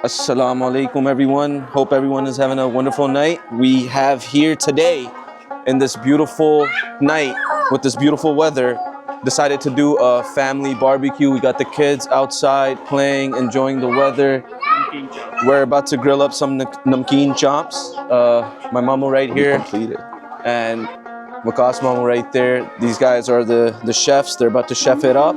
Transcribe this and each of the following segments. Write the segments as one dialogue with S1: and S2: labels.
S1: Assalamu alaikum everyone. Hope everyone is having a wonderful night. We have here today in this beautiful night with this beautiful weather decided to do a family barbecue. We got the kids outside playing, enjoying the weather. We're about to grill up some namkeen chops. My mama right here completed. And Wakas mama right there. These guys are the chefs. They're about to chef it up.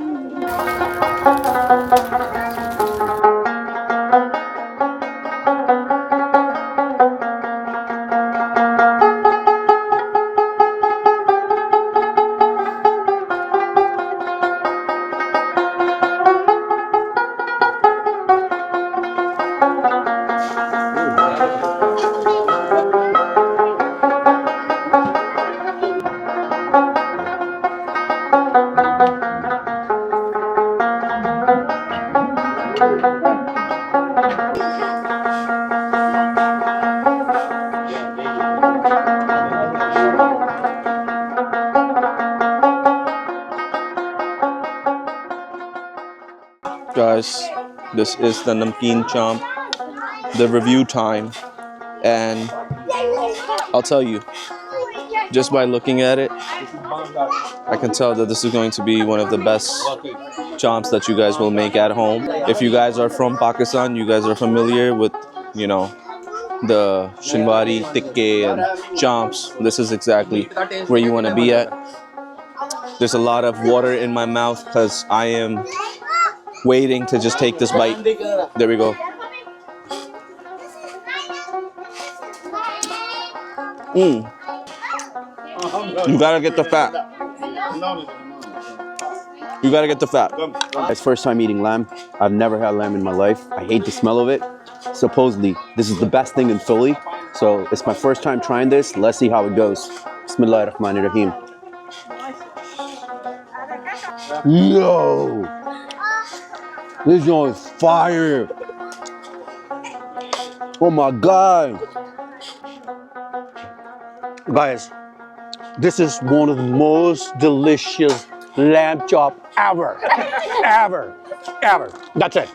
S1: Guys, this is the namkeen chomp, the review time, and I'll tell you, just by looking at it, I can tell that this is going to be one of the best chomps that you guys will make at home. If you guys are from Pakistan, you guys are familiar with, you know, the Shinwari, tikke, and chomps. This is exactly where you want to be at. There's a lot of water in my mouth because I am waiting to just take this bite. There we go. You gotta get the fat. You gotta get the fat.
S2: It's first time eating lamb. I've never had lamb in my life. I hate the smell of it. Supposedly, this is the best thing in Philly. So it's my first time trying this. Let's see how it goes. Bismillahir Rahmanir Rahim. Yo! This joint is fire! Oh my God! Guys, this is one of the most delicious lamb chop ever. Ever. That's it.